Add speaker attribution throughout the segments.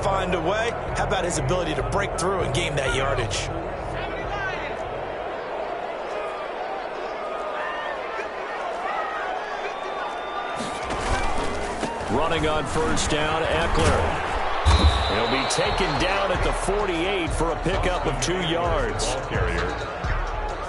Speaker 1: find a way. How about his ability to break through and gain that yardage?
Speaker 2: Running on first down, Eckler. He'll be taken down at the 48 for a pickup of 2 yards.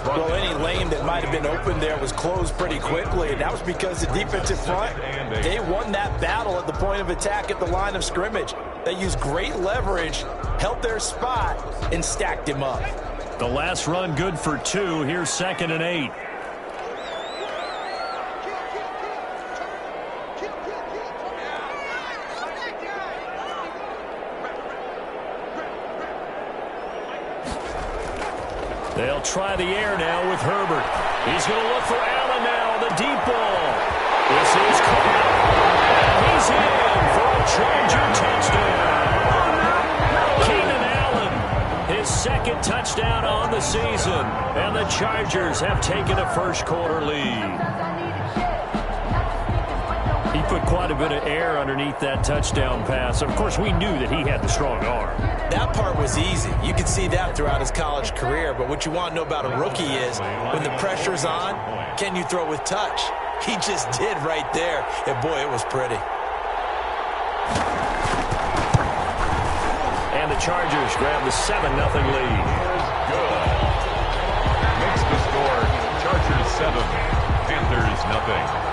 Speaker 1: Well, any lane that might have been open there was closed pretty quickly, and that was because the defensive front, they won that battle at the point of attack at the line of scrimmage. They used great leverage, held their spot, and stacked him up.
Speaker 2: The last run good for 2. Here's 2nd and 8. They'll try the air now with Herbert. He's going to look for Allen now, the deep ball. This is caught. And he's in for a Charger touchdown. Keenan Allen, his 2nd touchdown on the season. And the Chargers have taken a first-quarter lead. He put quite a bit of air underneath that touchdown pass. Of course, we knew that he had the strong arm.
Speaker 1: That part was easy. You could see that throughout his college career. But what you want to know about a rookie is when the pressure's on, can you throw with touch? He just did right there. And, boy, it was pretty.
Speaker 2: And the Chargers grab the 7-0 lead.
Speaker 3: Good. Makes the score Chargers 7, Panthers nothing.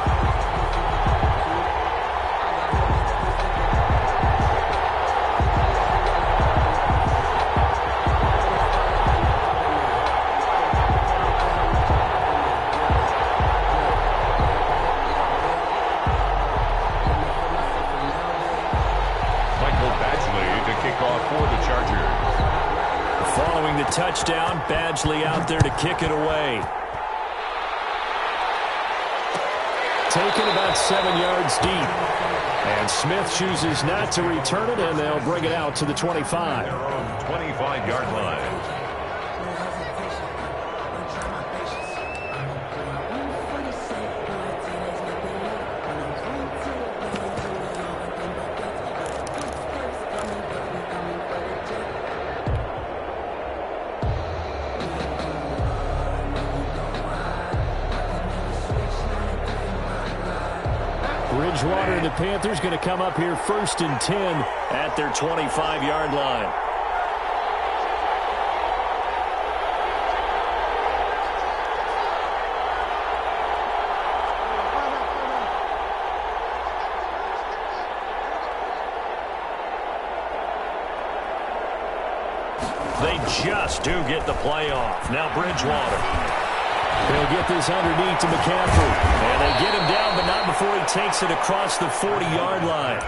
Speaker 2: Following the touchdown, Badgley out there to kick it away. Taken about 7 yards deep. And Smith chooses not to return it, and they'll bring it out to the 25.
Speaker 3: 25-yard line.
Speaker 2: Bridgewater and the Panthers going to come up here 1st and 10 at their 25-yard line. They just do get the play off. Now Bridgewater. They'll get this underneath to McCaffrey. And they get him down, but not before he takes it across the 40-yard line.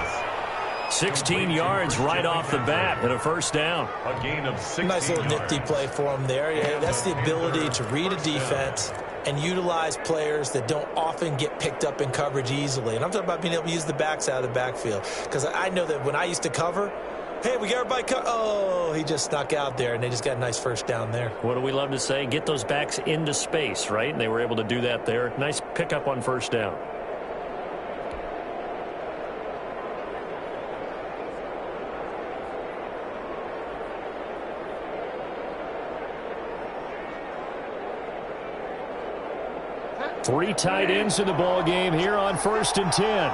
Speaker 2: 16 yards right off the bat and a first down.
Speaker 3: A gain of 16
Speaker 1: Nice little
Speaker 3: yards.
Speaker 1: nifty play for him there. Yeah, that's the ability to read a defense and utilize players that don't often get picked up in coverage easily. And I'm talking about being able to use the backs out of the backfield. Because I know that when I used to cover, hey, we got everybody oh, he just snuck out there, and they just got a nice first down there.
Speaker 2: What do we love to say? Get those backs into space, right? And they were able to do that there. Nice pickup on first down. Three tight ends in the ball game here on 1st and 10.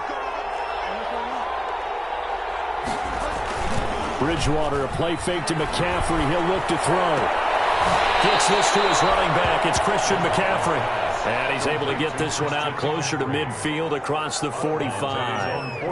Speaker 2: Bridgewater, a play fake to McCaffrey. He'll look to throw. Gets this to his running back. It's Christian McCaffrey. And he's able to get this one out closer to midfield across the 45.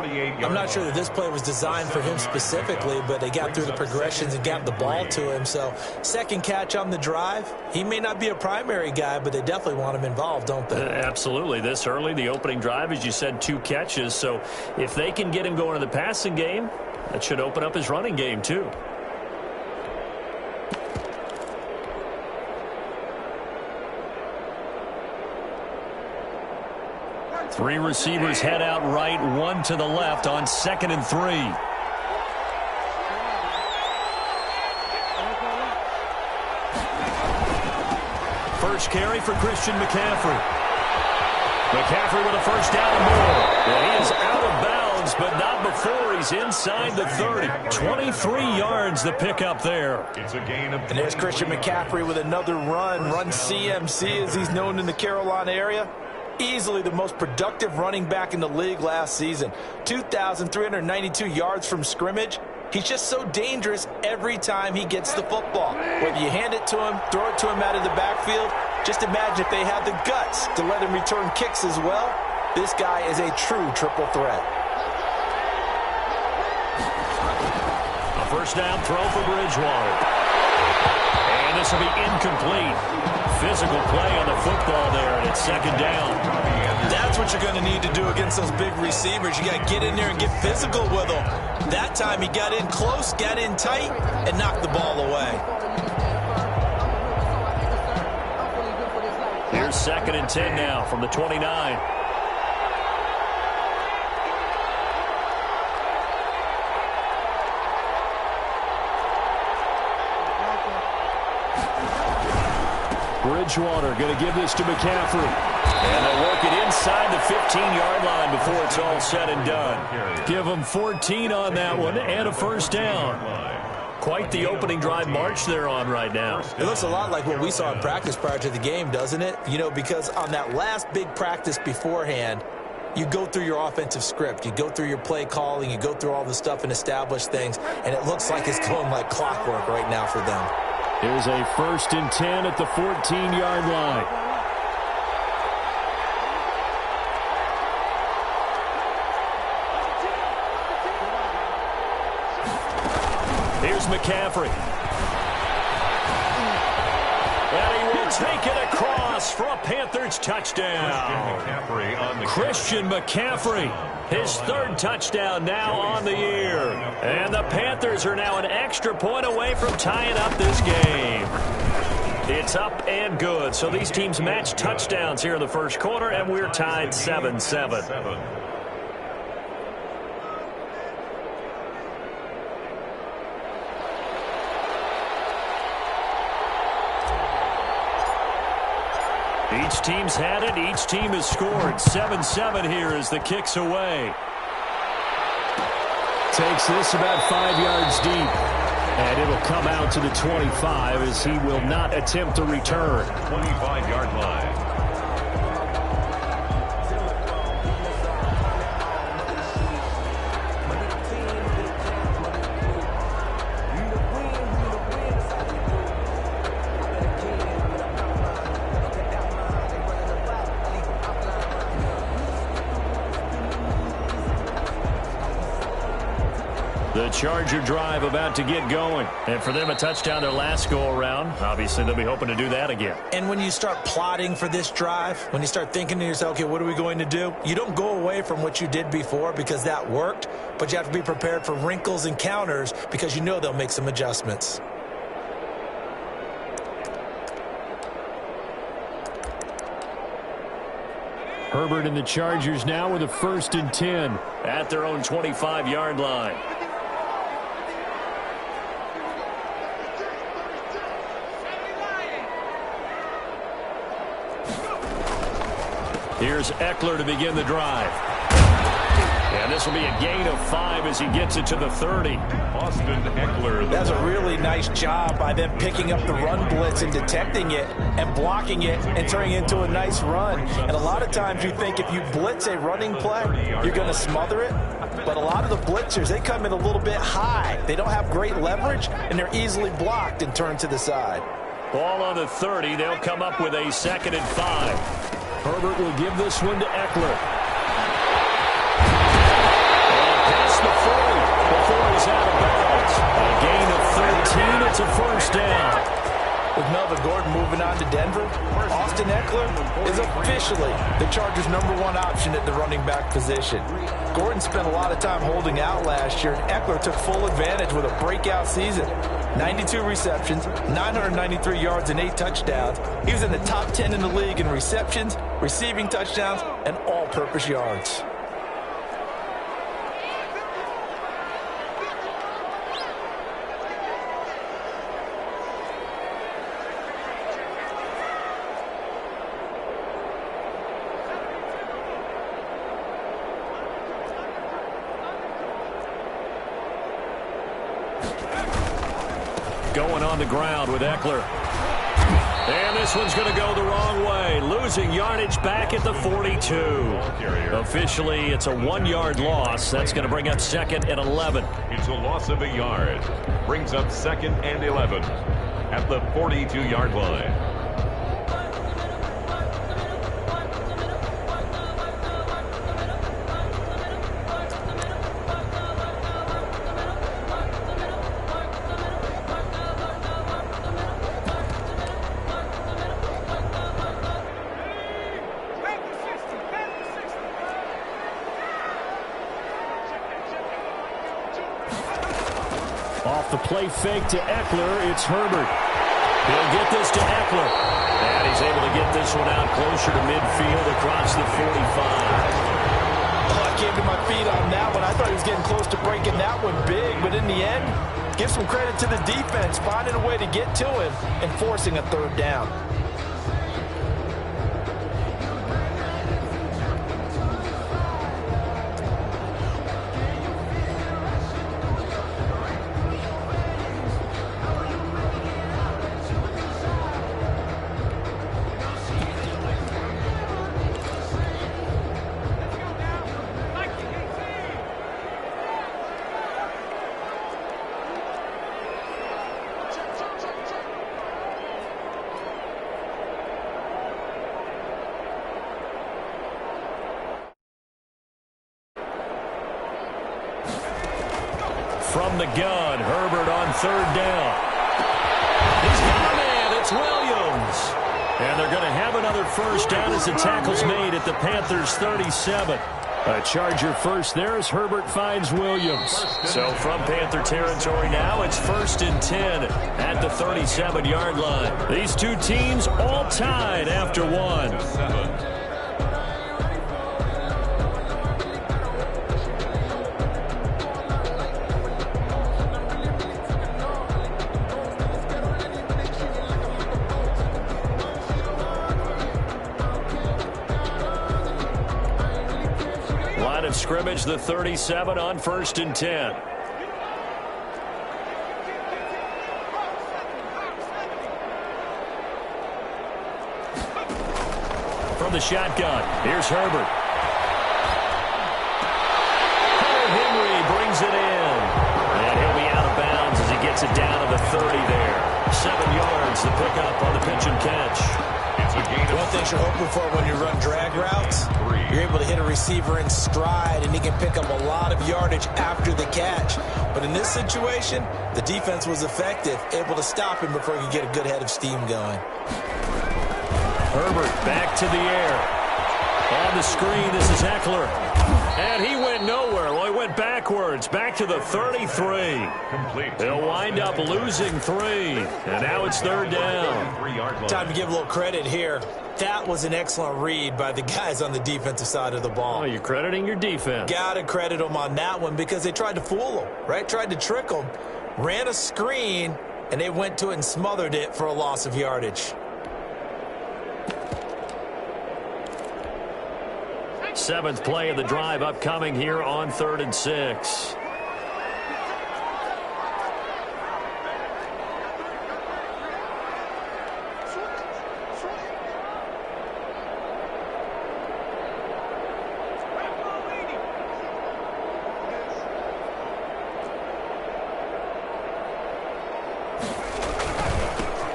Speaker 1: I'm not sure that this play was designed for him specifically, but they got through the progressions and got the ball to him. So, second catch on the drive. He may not be a primary guy, but they definitely want him involved, don't they?
Speaker 2: Absolutely. This early, the opening drive, as you said, 2 catches. So, if they can get him going in the passing game, that should open up his running game, too. Three receivers head out right, one to the left on 2nd and 3. First carry for Christian McCaffrey. McCaffrey with a first down and more. And he is out of bounds gains, but not before he's inside the 30. 23 yards the pickup there.
Speaker 3: It's a gain of.
Speaker 1: And there's Christian McCaffrey with another run CMC as he's known in the Carolina area. Easily the most productive running back in the league last season. 2,392 yards from scrimmage. He's just so dangerous every time he gets the football. Whether you hand it to him, throw it to him out of the backfield, just imagine if they had the guts to let him return kicks as well. This guy is a true triple threat.
Speaker 2: A first down throw for Bridgewater. And this will be incomplete. Physical play on the football there, and it's second down.
Speaker 1: That's what you're going to need to do against those big receivers. You got to get in there and get physical with them. That time he got in close, got in tight, and knocked the ball away.
Speaker 2: Here's second and 10 now from the 29. Bridgewater going to give this to McCaffrey. And they'll work it inside the 15-yard line before it's all said and done. Give them 14 on that one and a first down. Quite the opening drive march they're on right now.
Speaker 1: It looks a lot like what we saw in practice prior to the game, doesn't it? You know, because on that last big practice beforehand, you go through your offensive script. You go through your play calling. You go through all the stuff and establish things. And it looks like it's going like clockwork right now for them.
Speaker 2: Here's a first and 10 at the 14-yard line. Here's McCaffrey. And he will take it across for a Panthers touchdown. Christian McCaffrey, his third touchdown now on the year. And the Panthers are now an extra point away from tying up this game. It's up and good. So these teams match touchdowns here in the first quarter, and we're tied 7-7. Each team's had it. Each team has scored. 7-7 here as the kick's away. Takes this about 5 yards deep. And it'll come out to the 25 as he will not attempt a return.
Speaker 3: 25-yard line.
Speaker 2: The Charger drive about to get going. And for them, a touchdown their last go-around. Obviously, they'll be hoping to do that again.
Speaker 1: And when you start plotting for this drive, when you start thinking to yourself, okay, what are we going to do? You don't go away from what you did before because that worked, but you have to be prepared for wrinkles and counters because you know they'll make some adjustments.
Speaker 2: Herbert and the Chargers now with a first and 10 at their own 25-yard line. Here's Eckler to begin the drive. And this will be a gain of 5 as he gets it to the 30.
Speaker 3: Austin Eckler.
Speaker 1: That's a really nice job by them picking up the run blitz and detecting it and blocking it and turning it into a nice run. And a lot of times you think if you blitz a running play, you're going to smother it. But a lot of the blitzers, they come in a little bit high. They don't have great leverage, and they're easily blocked and turned to the side.
Speaker 2: Ball on the 30. They'll come up with a 2nd and 5. Herbert will give this one to Eckler. And past the 40 before he's out of bounds. A gain of 13. It's a first down.
Speaker 1: With Melvin Gordon moving on to Denver, Austin Eckler is officially the Chargers' #1 option at the running back position. Gordon spent a lot of time holding out last year, and Eckler took full advantage with a breakout season. 92 receptions, 993 yards, and 8 touchdowns. He was in the top 10 in the league in receptions, receiving touchdowns, and all-purpose yards.
Speaker 2: going on the ground with Eckler. And this one's going to go the wrong way, losing yardage back at the 42. Officially, it's a 1-yard loss. That's going to bring up 2nd and 11.
Speaker 3: It's a loss of a yard. Brings up 2nd and 11 at the 42-yard line.
Speaker 2: Off the play fake to Eckler, it's Herbert. He'll get this to Eckler. And he's able to get this one out closer to midfield across the 45.
Speaker 1: Oh, I came to my feet on that one. I thought he was getting close to breaking that one big, but in the end, give some credit to the defense, finding a way to get to him and forcing a 3rd down.
Speaker 2: From the gun, Herbert on 3rd down. He's got a man. It's Williams. And they're going to have another 1st down as the tackle's made at the Panthers' 37. A Charger first there as Herbert finds Williams. So from Panther territory now, it's 1st and 10 at the 37-yard line. These two teams all tied after one. Line of scrimmage, the 37 on 1st and 10. From the shotgun, here's Herbert. Henry brings it in. And he'll be out of bounds as he gets it down to the 30 there. 7 yards to pick up on the pitch and catch.
Speaker 1: One thing you're hoping for when you run drag routes, you're able to hit a receiver in stride, and he can pick up a lot of yardage after the catch. But in this situation, the defense was effective, able to stop him before he could get a good head of steam going.
Speaker 2: Herbert back to the air. On the screen, this is Eckler. And he went nowhere. Well, he went backwards, back to the 33.
Speaker 3: Complete.
Speaker 2: They'll wind up losing 3. And now it's 3rd down.
Speaker 1: Time to give a little credit here. That was an excellent read by the guys on the defensive side of the ball.
Speaker 2: Oh, you're crediting your defense.
Speaker 1: Got to credit them on that one because they tried to fool them, right? Tried to trick them. Ran a screen, and they went to it and smothered it for a loss of yardage.
Speaker 2: 7th play of the drive upcoming here on 3rd and 6.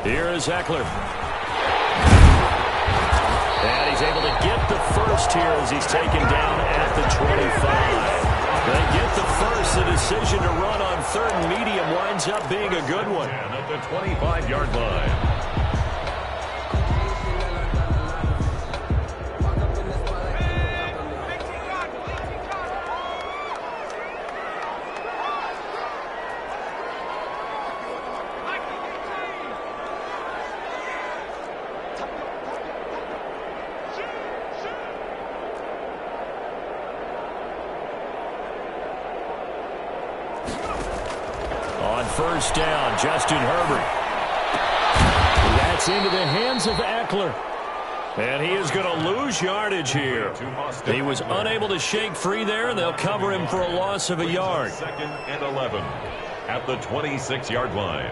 Speaker 2: Here is Eckler. And he's able to get the first here as he's taken down at the 25. They get the first. The decision to run on 3rd and medium winds up being a good one.
Speaker 3: And at the 25-yard line.
Speaker 2: On 1st down, Justin Herbert. That's into the hands of Eckler. And he is going to lose yardage here. He was unable to shake free there, and they'll cover him for a loss of a yard.
Speaker 3: 2nd and 11 at the 26-yard line.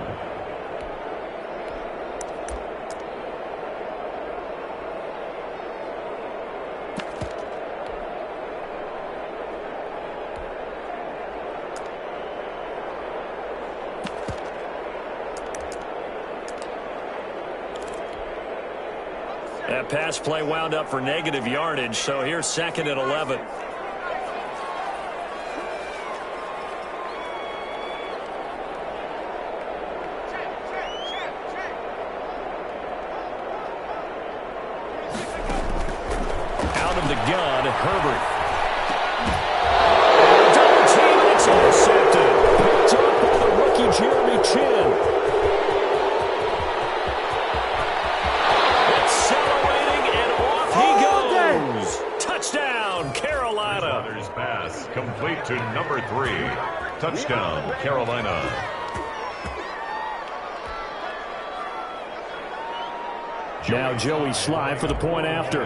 Speaker 2: That pass play wound up for negative yardage, so here's 2nd and 11. Out of the gun, Herbert. Double team, and it's intercepted. Picked up by the rookie Jeremy Chin. Accelerating, and off he goes. Touchdown, Carolina.
Speaker 3: Others pass complete to number 3. Touchdown, Carolina.
Speaker 2: Now Joey Sly for the point after.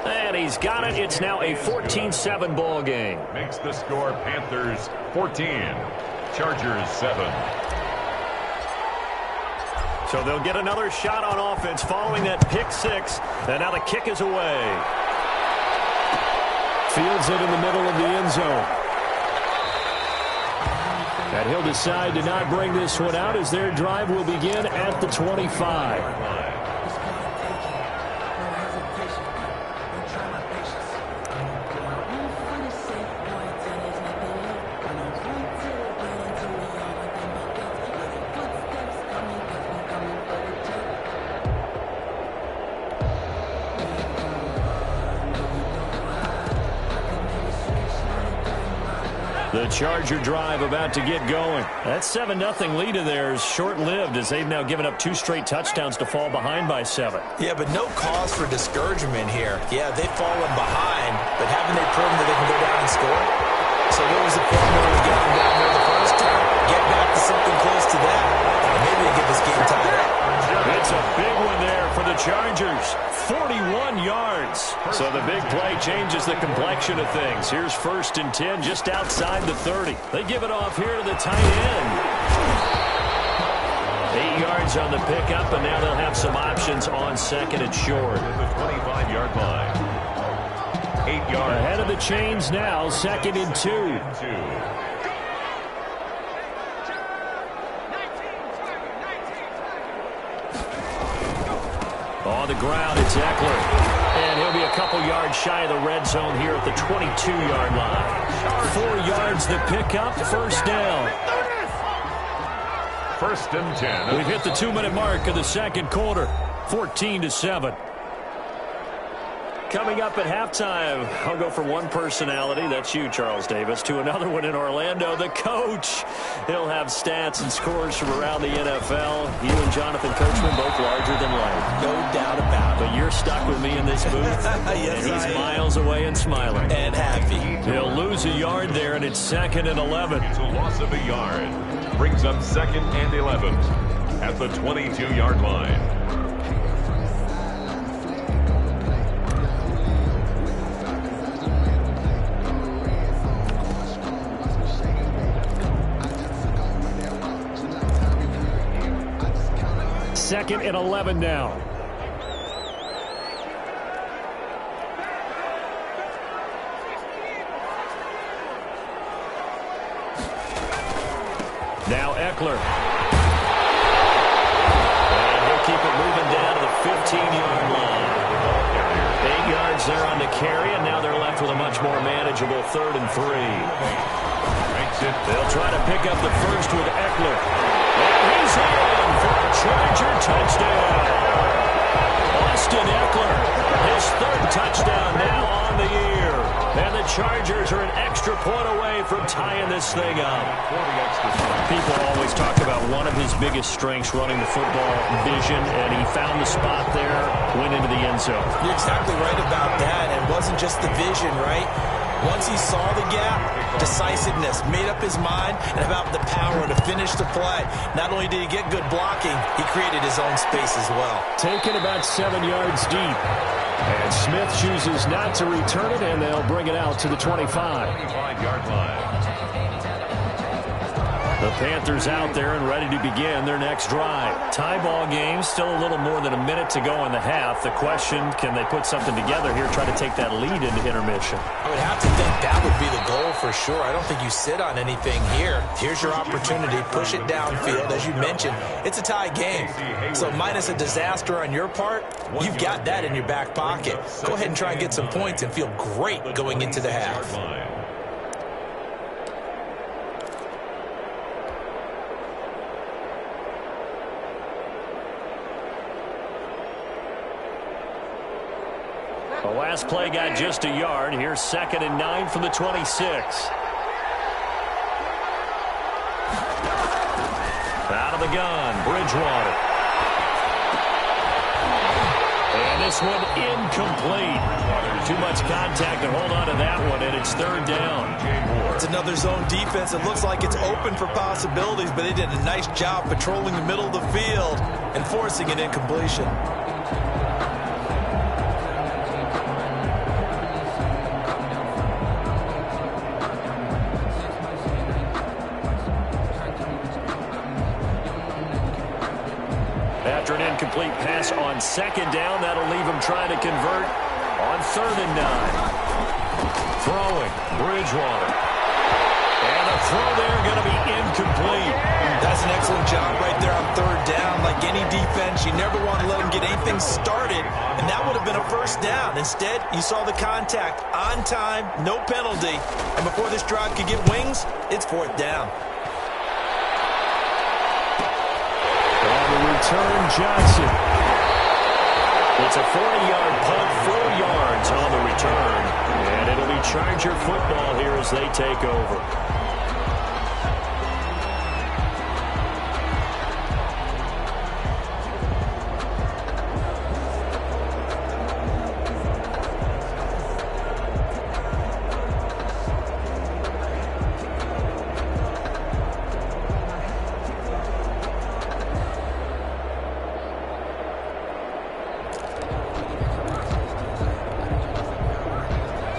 Speaker 2: And he's got it. It's now a 14-7 ball game.
Speaker 3: Makes the score Panthers 14, Chargers 7.
Speaker 2: So they'll get another shot on offense following that pick 6. And now the kick is away. Fields it in the middle of the end zone. And he'll decide to not bring this one out as their drive will begin at the 25. The Charger drive about to get going. That 7-0 lead of theirs short-lived as they've now given up 2 straight touchdowns to fall behind by 7.
Speaker 1: Yeah, but no cause for discouragement here. Yeah, they've fallen behind, but haven't they proven that they can go down and score? So what was the formula to get them down there the first time? Get back to something close to that. And maybe they get this game tied up.
Speaker 2: It's a big one there for the Chargers. 41 yards. So the big play changes the complexion of things. Here's 1st and 10 just outside the 30. They give it off here to the tight end. 8 yards on the pickup, and now they'll have some options on 2nd and short.
Speaker 3: The 25-yard line. 8 yards.
Speaker 2: Ahead of the chains now, 2nd and 2. On the ground, it's Eckler. And he'll be a couple yards shy of the red zone here at the 22-yard line. 4 yards the pickup, 1st down.
Speaker 3: 1st and 10.
Speaker 2: We've hit the 2-minute mark of the 2nd quarter. 14-7. Coming up at halftime, I'll go from one personality, that's you, Charles Davis, to another one in Orlando, the coach. He'll have stats and scores from around the NFL. You and Jonathan Coachman both larger than life.
Speaker 1: No doubt about it.
Speaker 2: But you're stuck with me in this booth.
Speaker 1: Yes,
Speaker 2: and he's miles away and smiling.
Speaker 1: And happy.
Speaker 2: He'll lose a yard there, and it's 2nd and 11.
Speaker 3: It's a loss of a yard. Brings up 2nd and 11 at the 22-yard line.
Speaker 2: Second and 11 now. Now Eckler. And he'll keep it moving down to the 15-yard line. 8 yards there on the carry, and now they're left with a much more manageable 3rd and 3. They'll try to pick up the first with Eckler. And he's in for a Charger touchdown. Austin Eckler, his 3rd touchdown now on the year. And the Chargers are an extra point away from tying this thing up. People always talk about one of his biggest strengths running the football, vision, and he found the spot there, went into the end zone.
Speaker 1: You're exactly right about that. It wasn't just the vision, right? Once he saw the gap, decisiveness, made up his mind, and about the power to finish the play. Not only did he get good blocking, he created his own space as well.
Speaker 2: Taken about 7 yards deep. And Smith chooses not to return it, and they'll bring it out to the 25.
Speaker 3: 25-yard line.
Speaker 2: The Panthers out there and ready to begin their next drive. Tie ball game, still a little more than a minute to go in the half. The question, can they put something together here, try to take that lead into intermission?
Speaker 1: I would have to think that would be the goal for sure. I don't think you sit on anything here. Here's your opportunity. Push it downfield. As you mentioned, it's a tie game. So minus a disaster on your part, you've got that in your back pocket. Go ahead and try and get some points and feel great going into the half.
Speaker 2: The last play got just a yard. Here's 2nd and 9 from the 26. Out of the gun, Bridgewater. And this one incomplete. Too much contact to hold on to that one, and it's 3rd down.
Speaker 1: It's another zone defense. It looks like it's open for possibilities, but they did a nice job patrolling the middle of the field and forcing an incompletion.
Speaker 2: After an incomplete pass on 2nd down, that'll leave him trying to convert on 3rd and 9. Throwing, Bridgewater. And a throw there going to be incomplete.
Speaker 1: That's an excellent job right there on 3rd down. Like any defense, you never want to let them get anything started, and that would have been a 1st down. Instead, you saw the contact on time, no penalty, and before this drive could get wings, it's 4th down.
Speaker 2: Return Johnson. It's a 40-yard punt, 4 yards on the return. And it'll be Charger football here as they take over.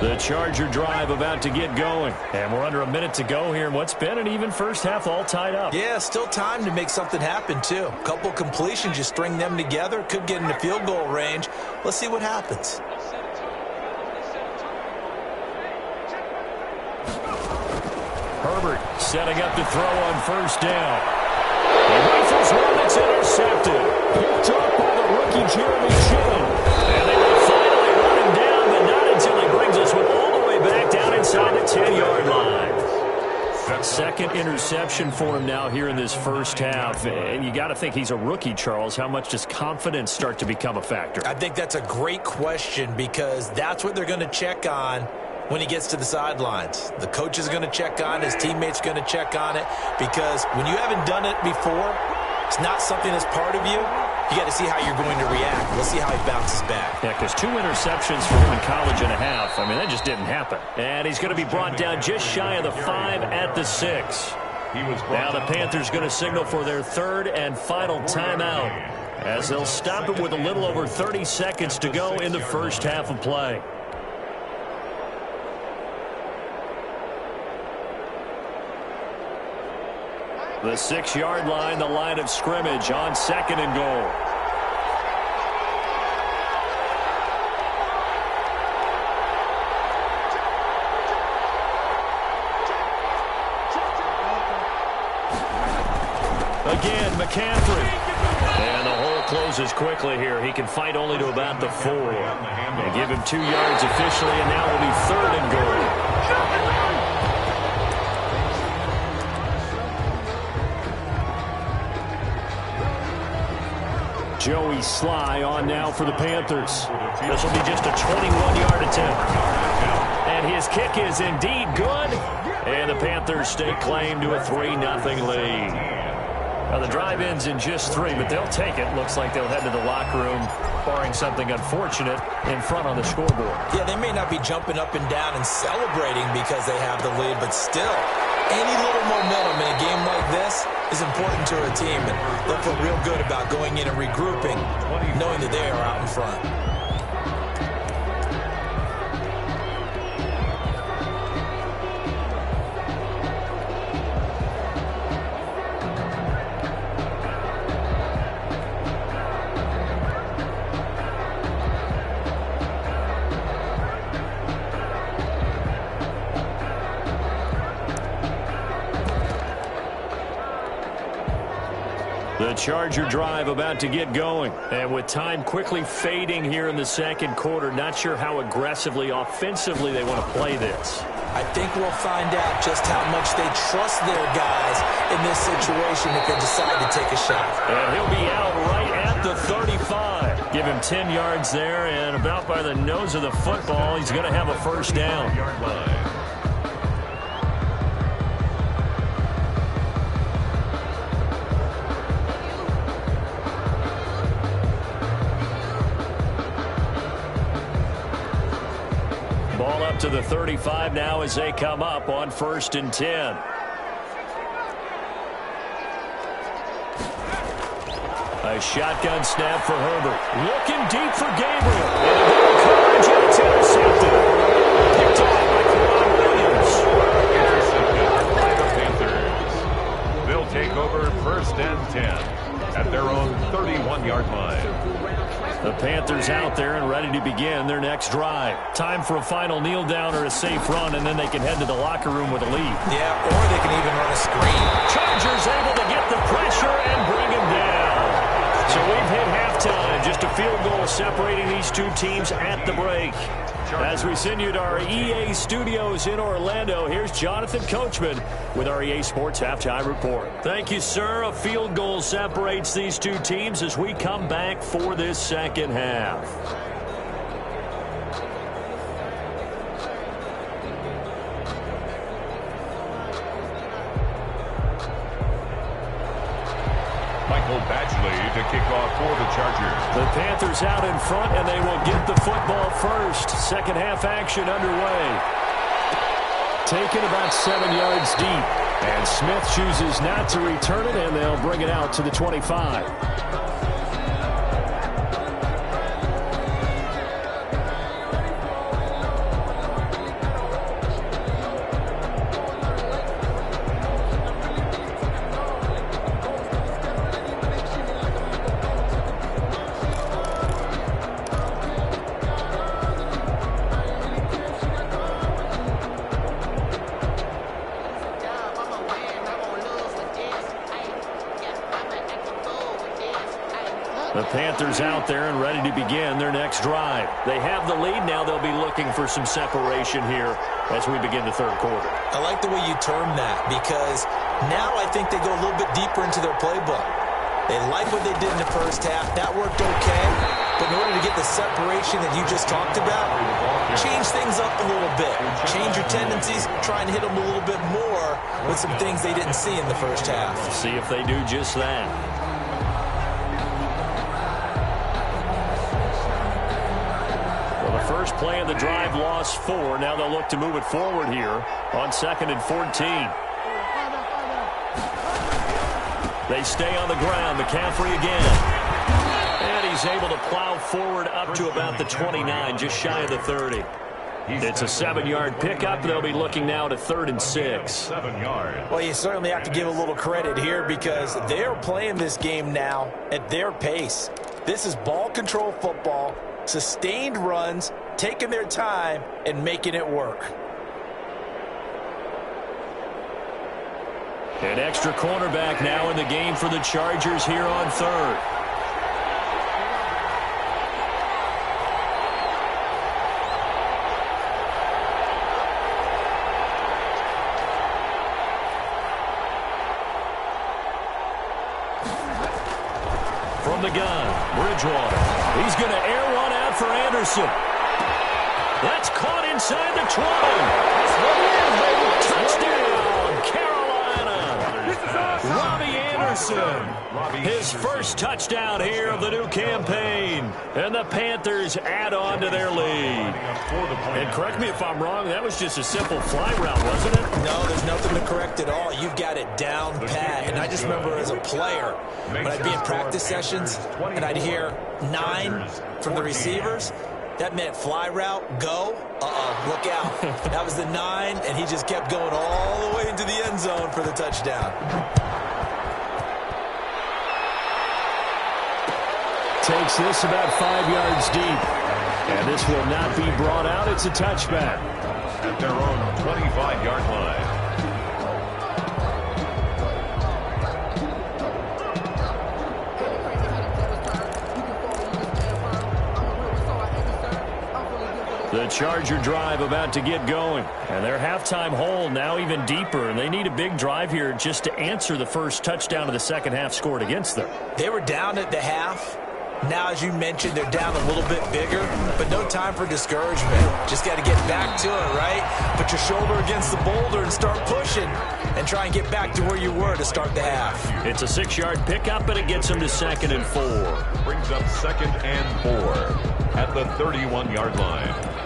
Speaker 2: The Charger drive about to get going. And we're under a minute to go here in what's been an even first half, all tied up.
Speaker 1: Yeah, still time to make something happen, too. A couple completions, you string them together, could get into field goal range. Let's see what happens.
Speaker 2: Herbert setting up to throw on 1st down. He rifles one that's intercepted. Picked up by the rookie Jeremy Chin. And they will finally run him down, but not until he brings us all the way back down inside the 10-yard line. 2nd interception for him now here in this first half. And you got to think he's a rookie, Charles. How much does confidence start to become a factor?
Speaker 1: I think that's a great question because that's what they're going to check on when he gets to the sidelines. The coach is going to check on it. His teammates going to check on it because when you haven't done it before, it's not something that's part of you. You got to see how you're going to react. Let's see how he bounces back.
Speaker 2: Yeah, because 2 interceptions for him in college and a half. I mean, that just didn't happen. And he's going to be brought down just shy of the 5 at the 6. Now the Panthers going to signal for their 3rd and final timeout as they'll stop it with a little over 30 seconds to go in the first half of play. The 6-yard line, the line of scrimmage on 2nd and goal. Again, McCaffrey. And the hole closes quickly here. He can fight only to about the 4. They give him 2 yards officially, and now will be 3rd and goal. Joey Sly on now for the Panthers. This will be just a 21-yard attempt. And his kick is indeed good. And the Panthers stake claim to a 3-0 lead. Now the drive ends in just 3, but they'll take it. Looks like they'll head to the locker room, barring something unfortunate, in front on the scoreboard.
Speaker 1: Yeah, they may not be jumping up and down and celebrating because they have the lead, but still, any little momentum in a game like this is important to a team, and they'll feel real good about going in and regrouping, knowing that they are out in front.
Speaker 2: The Charger drive about to get going. And with time quickly fading here in the second quarter, not sure how aggressively, offensively they want to play this.
Speaker 1: I think we'll find out just how much they trust their guys in this situation if they decide to take a shot.
Speaker 2: And he'll be out right at the 35. Give him 10 yards there, and about by the nose of the football, he's going to have a first down. Ball up to the 35 now as they come up on 1st and 10. A shotgun snap for Herbert. Looking deep for Gabriel. And it's intercepted. Picked off by Kwan Williams.
Speaker 3: Intercepted by the Panthers. They'll take over 1st and 10 at their own 31-yard line.
Speaker 2: The Panthers out there and ready to begin their next drive. Time for a final kneel down or a safe run, and then they can head to the locker room with a lead.
Speaker 1: Yeah, or they can even run a screen.
Speaker 2: Chargers able to get the pressure and bring him down. So we've hit halftime. Just a field goal separating these two teams at the break. As we send you to our EA studios in Orlando, here's Jonathan Coachman with our EA Sports Halftime Report. Thank you, sir. A field goal separates these two teams as we come back for this second half.
Speaker 3: Michael Badgley to kick off for the Chargers.
Speaker 2: The Panthers out in front, and they will get the football first. Second half action underway. Taken about 7 yards deep. And Smith chooses not to return it, and they'll bring it out to the 25. The Panthers out there and ready to begin their next drive. They have the lead. Now they'll be looking for some separation here as we begin the third quarter.
Speaker 1: I like the way you term that because now I think they go a little bit deeper into their playbook. They like what they did in the first half. That worked okay. But in order to get the separation that you just talked about, change things up a little bit. Change your tendencies. Try and hit them a little bit more with some things they didn't see in the first half.
Speaker 2: See if they do just that. First play of the drive, lost 4. Now they'll look to move it forward here on 2nd and 14. They stay on the ground. McCaffrey again. And he's able to plow forward up to about the 29, just shy of the 30. It's a 7-yard pickup. They'll be looking now to 3rd and 6.
Speaker 3: 7 yards.
Speaker 1: Well, you certainly have to give a little credit here because they're playing this game now at their pace. This is ball control football. Sustained runs, taking their time, and making it work.
Speaker 2: An extra cornerback now in the game for the Chargers here on 3rd. From the gun, Bridgewater. He's going to air one out for Anderson. That's caught inside the 20. Touchdown, Carolina. Robbie Anderson. His first touchdown here of the new campaign. And the Panthers add on to their lead. And correct me if I'm wrong, that was just a simple fly route, wasn't it?
Speaker 1: No, there's nothing to correct at all. You've got it down pat. And I just remember as a player, when I'd be in practice sessions and I'd hear 9 from the receivers, that meant fly route, go. Look out. That was the 9, and he just kept going all the way into the end zone for the touchdown.
Speaker 2: Takes this about 5 yards deep. And this will not be brought out. It's a touchback.
Speaker 3: At their own 25-yard line.
Speaker 2: Charger drive about to get going. And their halftime hole now even deeper. And they need a big drive here just to answer the first touchdown of the second half scored against them.
Speaker 1: They were down at the half. Now, as you mentioned, they're down a little bit bigger, but no time for discouragement. Just got to get back to it, right? Put your shoulder against the boulder and start pushing and try and get back to where you were to start the half.
Speaker 2: It's a 6-yard pickup, and it gets them to 2nd and 4.
Speaker 3: Brings up 2nd and 4 at the 31-yard line.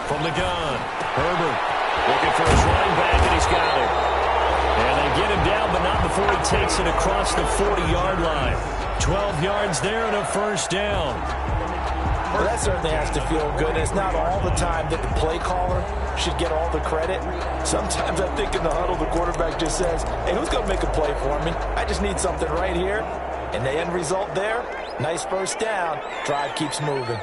Speaker 2: From the gun, Herbert looking for his running back, and he's got it. And they get him down, but not before he takes it across the 40-yard line. 12 yards there and a first down.
Speaker 1: Well, that certainly has to feel good. And it's not all the time that the play caller should get all the credit. Sometimes I think in the huddle, the quarterback just says, hey, who's going to make a play for me? I just need something right here. And the end result there, nice first down. Drive keeps moving.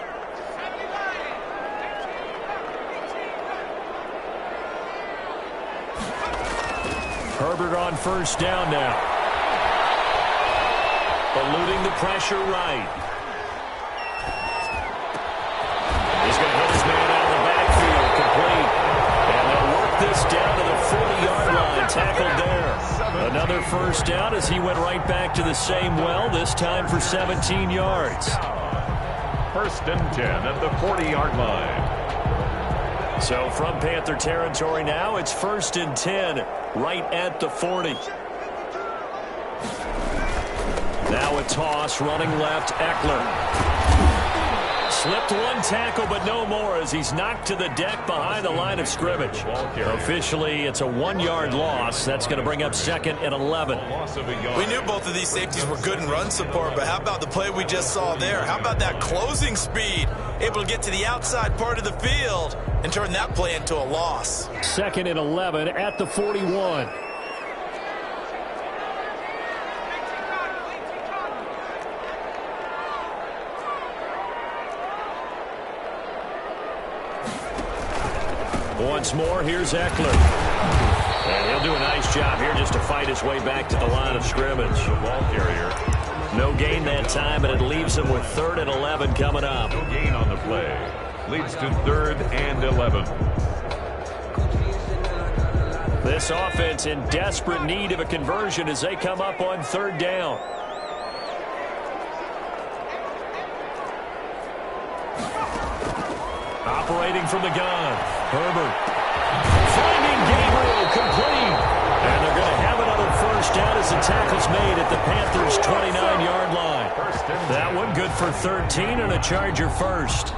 Speaker 2: Herbert on first down now. Eluding the pressure right. He's going to hit his man out of the backfield, complete. And they'll work this down to the 40-yard line, tackled there. Another first down as he went right back to the same well, this time for 17 yards.
Speaker 3: 1st and 10 at the 40-yard line.
Speaker 2: So from Panther territory now, it's 1st and 10 right at the 40. Now a toss, running left, Eckler. Slipped one tackle, but no more as he's knocked to the deck behind the line of scrimmage. Officially, it's a 1-yard loss. That's going to bring up 2nd and 11.
Speaker 1: We knew both of these safeties were good in run support, but how about the play we just saw there? How about that closing speed? Able to get to the outside part of the field and turn that play into a loss.
Speaker 2: 2nd and 11 at the 41. Once more, here's Eckler. And he'll do a nice job here just to fight his way back to the line of scrimmage.
Speaker 3: The ball carrier.
Speaker 2: No gain that time, and it leaves him with 3rd and 11 coming up.
Speaker 3: No gain on the play. Leads to 3rd and 11.
Speaker 2: This offense in desperate need of a conversion as they come up on 3rd down. Operating from the gun, Herbert. Finding Gabriel, complete. And they're going to have another first down as the tackle's made at the Panthers' 29-yard line. That one good for 13 and a Charger first.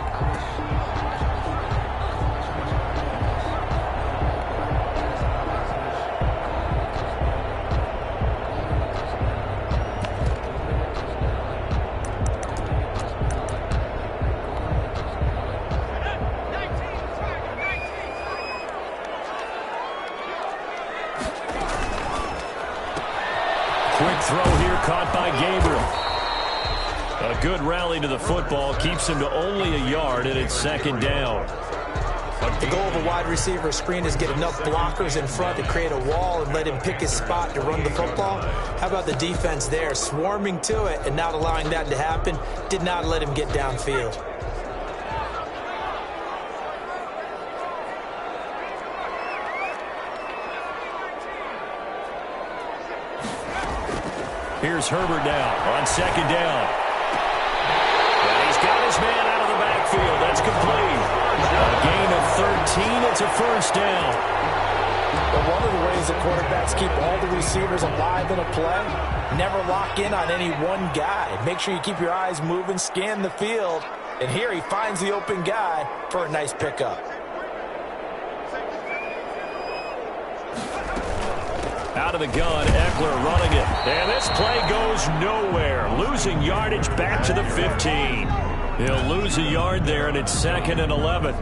Speaker 2: Quick throw here caught by Gabriel. A good rally to the football keeps him to only a yard, and it's 2nd down.
Speaker 1: The goal of a wide receiver screen is get enough blockers in front to create a wall and let him pick his spot to run the football. How about the defense there, swarming to it and not allowing that to happen? Did not let him get downfield.
Speaker 2: Here's Herbert now on 2nd down. And he's got his man out of the backfield. That's complete. A gain of 13. It's a first down.
Speaker 1: But one of the ways that quarterbacks keep all the receivers alive in a play, never lock in on any one guy. Make sure you keep your eyes moving, scan the field. And here he finds the open guy for a nice pickup.
Speaker 2: Out of the gun, Eckler running it. And this play goes nowhere. Losing yardage back to the 15. He'll lose a yard there, and it's 2nd and 11.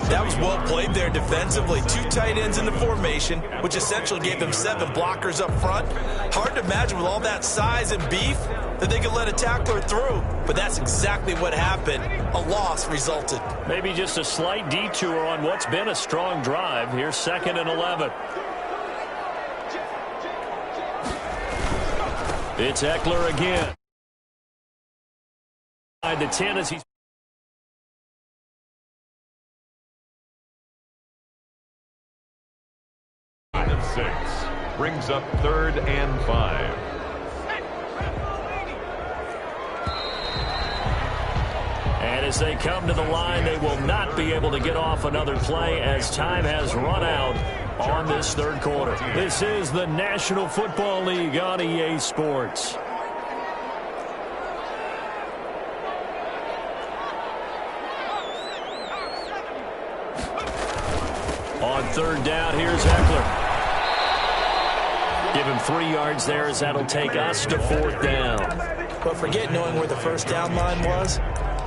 Speaker 1: That was well played there defensively. 2 tight ends in the formation, which essentially gave them 7 blockers up front. Hard to imagine with all that size and beef that they could let a tackler through. But that's exactly what happened. A loss resulted.
Speaker 2: Maybe just a slight detour on what's been a strong drive. Here's 2nd and 11. It's Eckler again. The 10 as he's
Speaker 3: 6 brings up 3rd and 5.
Speaker 2: And as they come to the line, they will not be able to get off another play as time has run out on this 3rd quarter. This is the National Football League on EA Sports. On 3rd down, here's Eckler. Give him 3 yards there as that'll take us to 4th down.
Speaker 1: But forget knowing where the first down line was.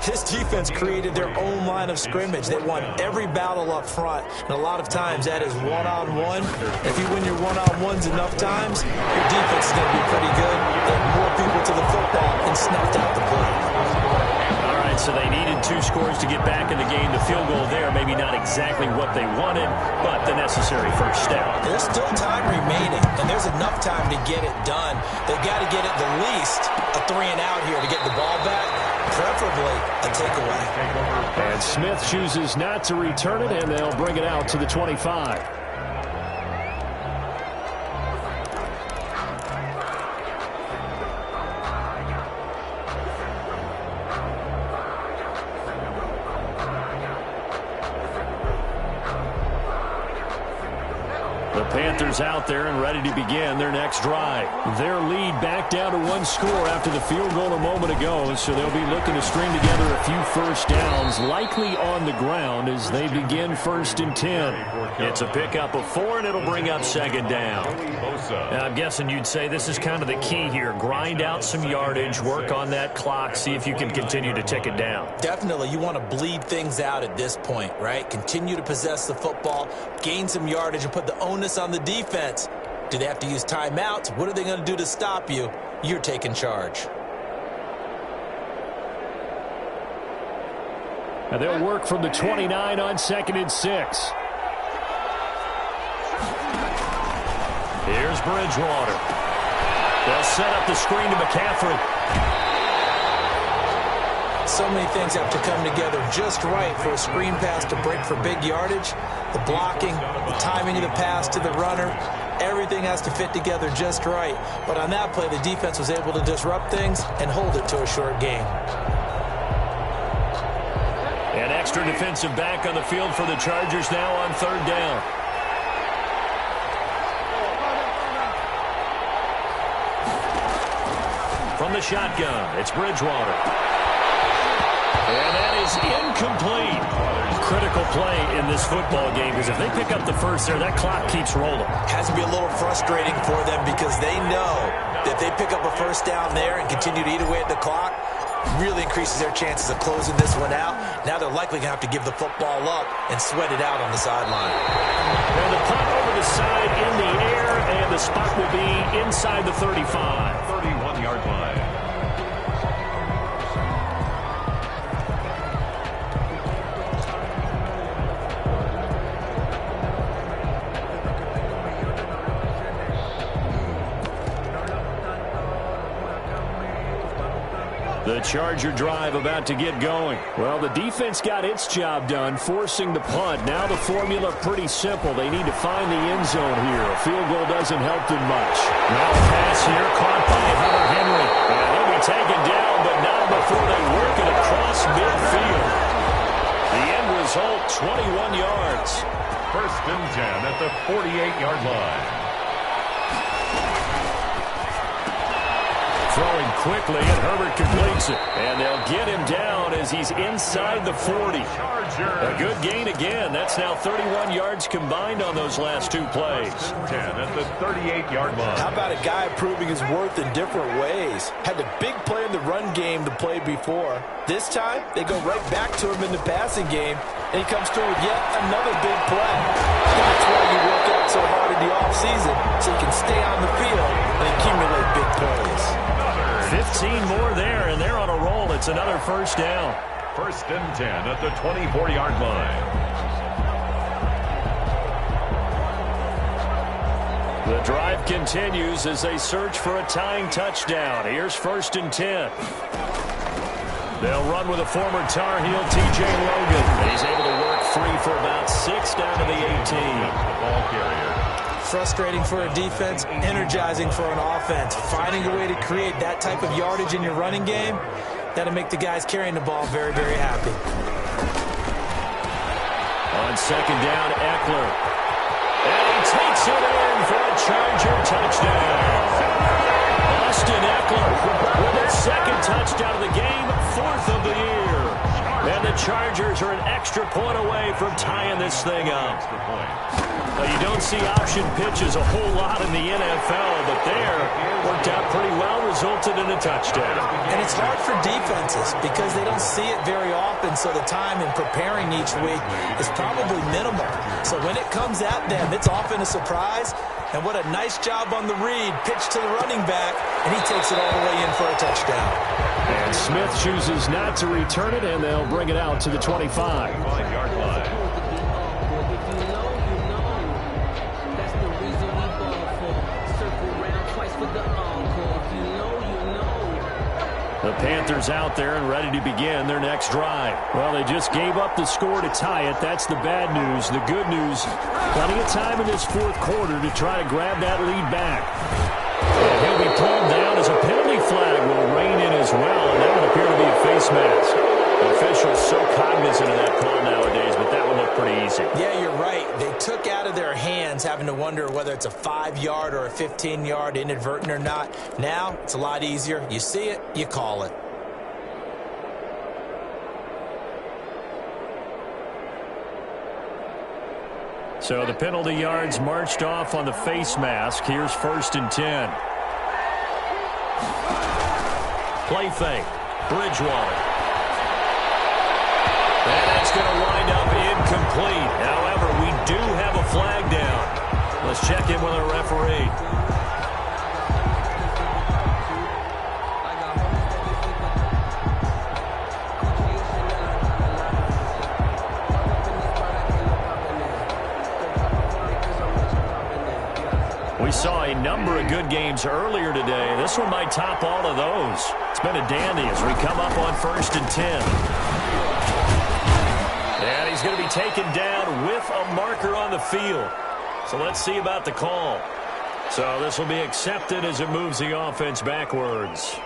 Speaker 1: This defense created their own line of scrimmage. They won every battle up front, and a lot of times that is one-on-one. If you win your one-on-ones enough times, your defense is going to be pretty good. They have more people to the football and snuffed out the play.
Speaker 2: All right, so they needed 2 scores to get back in the game. The field goal there, maybe not exactly what they wanted, but the necessary first step.
Speaker 1: There's still time remaining, and there's enough time to get it done. They've got to get at the least a 3-and-out here to get the ball back, preferably a takeaway.
Speaker 2: And Smith chooses not to return it, and they'll bring it out to the 25. Panthers out there and ready to begin their next drive. Their lead back down to 1 score after the field goal a moment ago, so they'll be looking to string together a few first downs, likely on the ground as they begin 1st and 10. It's a pickup of 4, and it'll bring up 2nd down. And I'm guessing you'd say this is kind of the key here. Grind out some yardage, work on that clock, see if you can continue to tick it down.
Speaker 1: Definitely. You want to bleed things out at this point, right? Continue to possess the football, gain some yardage, and put the onus on the defense. Do they have to use timeouts? What are they going to do to stop you? You're taking charge.
Speaker 2: And they'll work from the 29 on 2nd and 6. Here's Bridgewater. They'll set up the screen to McCaffrey.
Speaker 1: So many things have to come together just right for a screen pass to break for big yardage. The blocking, the timing of the pass to the runner, everything has to fit together just right. But on that play, the defense was able to disrupt things and hold it to a short gain.
Speaker 2: An extra defensive back on the field for the Chargers now on 3rd down. From the shotgun, it's Bridgewater. And that is incomplete. Critical play in this football game, because if they pick up the first there, that clock keeps rolling.
Speaker 1: Has to be a little frustrating for them because they know that if they pick up a first down there and continue to eat away at the clock, really increases their chances of closing this one out. Now they're likely going to have to give the football up and sweat it out on the sideline.
Speaker 2: And the punt over the side in the air, and the spot will be inside the 35.
Speaker 3: 31-yard line.
Speaker 2: The Charger drive about to get going. Well, the defense got its job done, forcing the punt. Now the formula pretty simple. They need to find the end zone here. A field goal doesn't help them much. Now a pass here caught by Hunter Henry. And he'll be taken down, but not before they work it across midfield. The end result, 21 yards.
Speaker 3: 1st and 10 at the 48-yard line.
Speaker 2: throwing quickly, and Herbert completes it. And they'll get him down as he's inside the 40. A good gain again. That's now 31 yards combined on those last two plays.
Speaker 3: 10 at the 38-yard line.
Speaker 1: How about a guy proving his worth in different ways? Had the big play in the run game the play before. This time, they go right back to him in the passing game, and he comes through with yet another big play. That's why you work out so hard in the offseason, so you can stay on the field and accumulate big plays.
Speaker 2: 15 more there, and they're on a roll. It's another first down.
Speaker 3: First and 10 at the 24-yard line.
Speaker 2: The drive continues as they search for a tying touchdown. Here's first and 10. They'll run with a former Tar Heel, T.J. Logan. And he's able to work free for about 6 down to the 18.
Speaker 3: Ball carrier.
Speaker 1: Frustrating for a defense, energizing for an offense. Finding a way to create that type of yardage in your running game, that'll make the guys carrying the ball very, very happy.
Speaker 2: On second down, Eckler. And he takes it in for a Charger touchdown. Austin Eckler with his second touchdown of the game, 4th of the year. And the Chargers are an extra point away from tying this thing up. You don't see option pitches a whole lot in the NFL, but there worked out pretty well, resulted in a touchdown.
Speaker 1: And it's hard for defenses because they don't see it very often, so the time in preparing each week is probably minimal. So when it comes at them, it's often a surprise. And what a nice job on the read, pitch to the running back, and he takes it all the way in for a touchdown.
Speaker 2: And Smith chooses not to return it, and they'll bring it out to the 25-yard line. The Panthers out there and ready to begin their next drive. Well, they just gave up the score to tie it. That's the bad news. The good news, plenty of time in this fourth quarter to try to grab that lead back. And he'll be pulled down as a penalty flag will rein in as well, and that would appear to be a face mask. The officials so cognizant of that call nowadays, but that would look pretty easy.
Speaker 1: Yeah, you're right. They took out of their hands having to wonder whether it's a 5-yard or a 15-yard inadvertent or not. Now, it's a lot easier. You see it, you call it.
Speaker 2: So the penalty yards marched off on the face mask. Here's first and 10. Play fake. Bridgewater. And that's going to wind up incomplete. However, we do have a flag down. Let's check in with our referee. We saw a number of good games earlier today. This one might top all of those. It's been a dandy as we come up on first and 10. And he's going to be taken down with a marker on the field. So let's see about the call. So this will be accepted as it moves the offense backwards.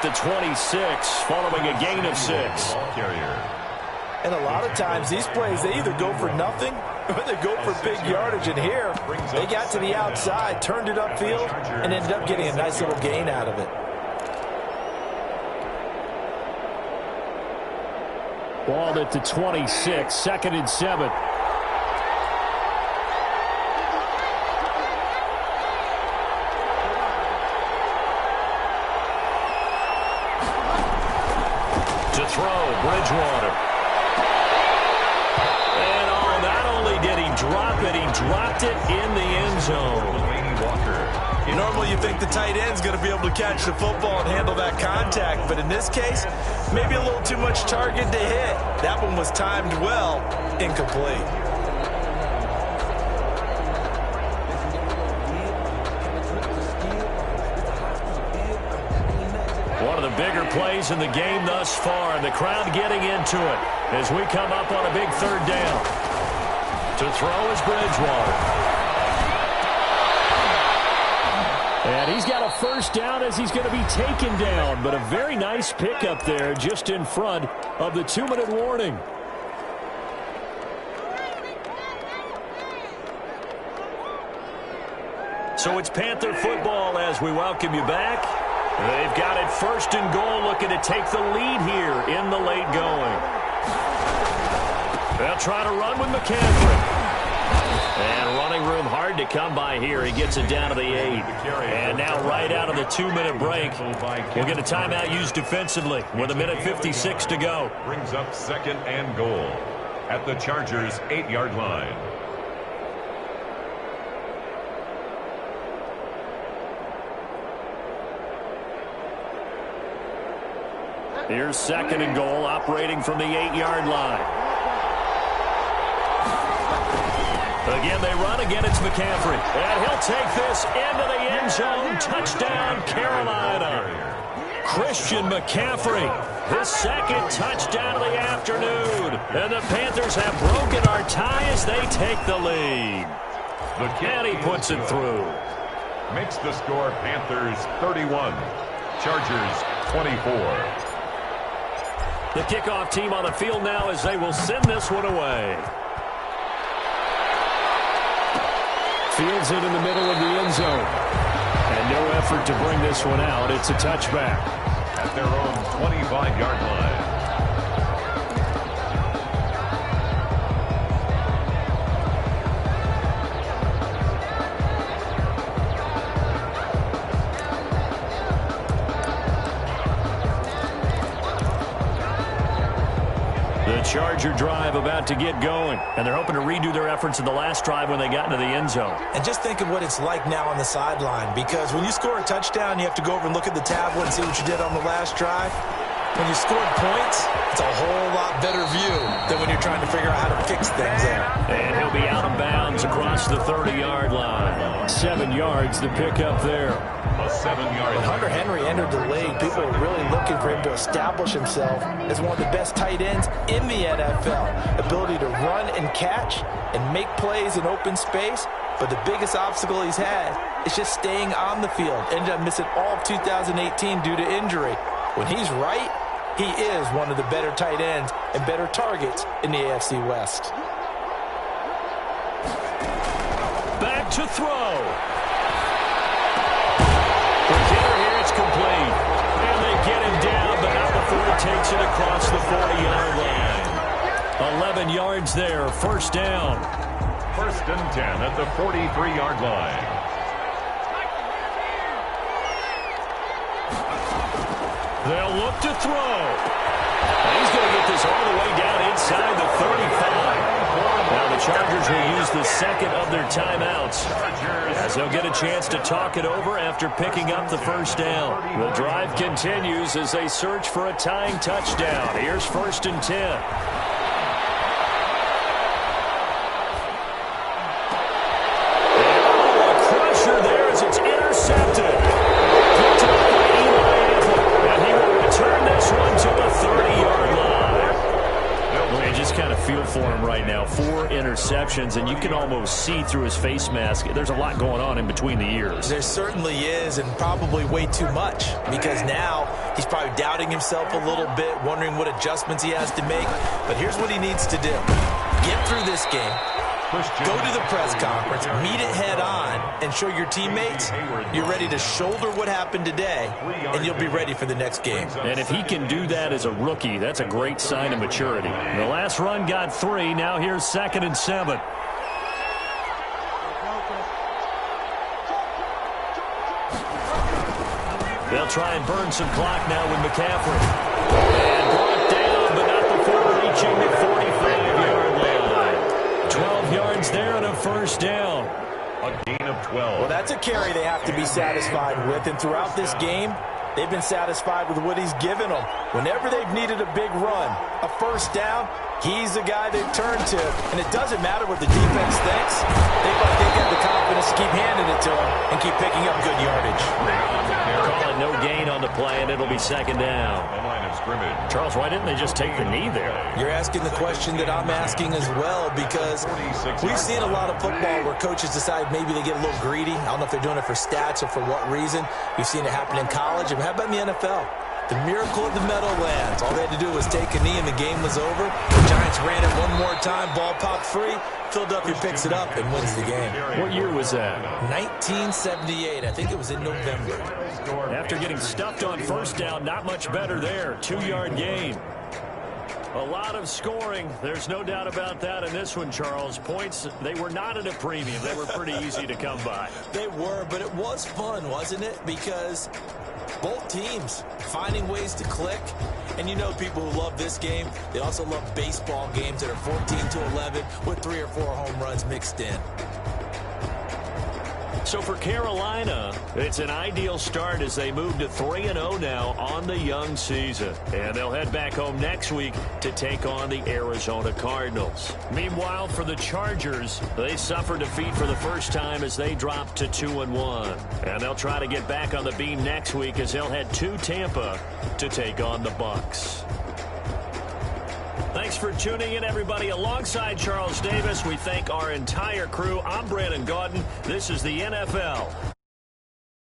Speaker 2: The 26 following a gain of 6.
Speaker 1: And a lot of times these plays, they either go for nothing or they go for big yardage. And here, they got to the outside, turned it upfield, and ended up getting a nice little gain out of it.
Speaker 2: Ball at the 26, 2nd and 7. Bridgewater. And not only did he drop it, he dropped it in the end zone.
Speaker 1: Normally you think the tight end's going to be able to catch the football and handle that contact, but in this case, maybe a little too much target to hit. That one was timed well, incomplete.
Speaker 2: plays in the game thus far, and the crowd getting into it as we come up on a big third down. To throw is Bridgewater. And he's got a first down as he's going to be taken down, but a very nice pickup there just in front of the 2-minute warning. So it's Panther football as we welcome you back. They've got it first and goal, looking to take the lead here in the late going. They'll try to run with McCaffrey. And running room hard to come by here. He gets it down to the 8. And now right out of the 2-minute break, we'll get a timeout used defensively with 1:56 to go.
Speaker 3: Brings up second and goal at the Chargers' 8-yard line.
Speaker 2: Here's second and goal, operating from the 8-yard line. Again, they run. Again, it's McCaffrey. And he'll take this into the end zone. Touchdown, Carolina. Christian McCaffrey, his second touchdown of the afternoon. And the Panthers have broken our tie as they take the lead. And he puts it through.
Speaker 3: Makes the score Panthers 31, Chargers 24.
Speaker 2: The kickoff team on the field now as they will send this one away. Fields it in the middle of the end zone. And no effort to bring this one out. It's a touchback.
Speaker 3: At their own 25-yard line.
Speaker 2: Charger drive about to get going, and they're hoping to redo their efforts in the last drive when they got into the end zone.
Speaker 1: And just think of what it's like now on the sideline, because when you score a touchdown, you have to go over and look at the tablet and see what you did on the last drive. When you scored points, it's a whole lot better view than when you're trying to figure out how to fix things there.
Speaker 2: And he'll be out of bounds across the 30-yard line. 7 yards to pick up there.
Speaker 3: A 7-yard.
Speaker 1: When Hunter Henry entered the league, people were really looking for him to establish himself as one of the best tight ends in the NFL. Ability to run and catch and make plays in open space. But the biggest obstacle he's had is just staying on the field. Ended up missing all of 2018 due to injury. When he's right, he is one of the better tight ends and better targets in the AFC West.
Speaker 2: Back to throw. The kicker here, it's complete. And they get him down, but not before he takes it across the 40-yard line. 11 yards there, first down.
Speaker 3: First and 10 at the 43-yard line.
Speaker 2: They'll look to throw. And he's going to get this all the way down inside the 35. Now the Chargers will use the second of their timeouts as they'll get a chance to talk it over after picking up the first down. The drive continues as they search for a tying touchdown. Here's first and 10. A crusher there as it's intercepted. Picked up by and he will return this one to the 30-yard line. Well, you just kind of feel for him right now. 4 interceptions, and you can almost see through his face mask. There's a lot going on in between the ears.
Speaker 1: There certainly is, and probably way too much, because now he's probably doubting himself a little bit, wondering what adjustments he has to make. But here's what he needs to do. Get through this game. Go to the press conference, meet it head on, and show your teammates you're ready to shoulder what happened today, and you'll be ready for the next game.
Speaker 2: And if he can do that as a rookie, that's a great sign of maturity. The last run got 3. Now here's second and 7. They'll try and burn some clock now with McCaffrey. And brought down, but not before reaching the 45-yard line. 12 yards there and a first down.
Speaker 3: A gain of 12.
Speaker 1: Well, that's a carry they have to be satisfied with. And throughout this game, they've been satisfied with what he's given them. Whenever they've needed a big run, a first down, he's the guy they've turned to. And it doesn't matter what the defense thinks. They got the confidence to keep handing it to him and keep picking up good yardage.
Speaker 2: Call it no gain on the play, and it'll be second down.
Speaker 3: The line of scrimmage.
Speaker 2: Charles, why didn't they just take the knee there?
Speaker 1: You're asking the question that I'm asking as well, because we've seen a lot of football where coaches decide maybe they get a little greedy. I don't know if they're doing it for stats or for what reason. We've seen it happen in college. And how about in the NFL? The miracle of the Meadowlands. All they had to do was take a knee and the game was over. The Giants ran it one more time, ball popped free. Philadelphia picks it up and wins the game.
Speaker 2: What year was that?
Speaker 1: 1978. I think it was in November.
Speaker 2: After getting stuffed on first down, not much better there. 2-yard gain. A lot of scoring. There's no doubt about that in this one, Charles. Points, they were not at a premium. They were pretty easy to come by.
Speaker 1: They were, but it was fun, wasn't it? Because both teams finding ways to click. And you know people who love this game, they also love baseball games that are 14-11 with 3 or 4 home runs mixed in.
Speaker 2: So for Carolina, it's an ideal start as they move to 3-0 now on the young season. And they'll head back home next week to take on the Arizona Cardinals. Meanwhile, for the Chargers, they suffered defeat for the first time as they dropped to 2-1. And they'll try to get back on the beam next week as they'll head to Tampa to take on the Bucs. Thanks for tuning in, everybody. Alongside Charles Davis, we thank our entire crew. I'm Brandon Gaudin. This is the NFL.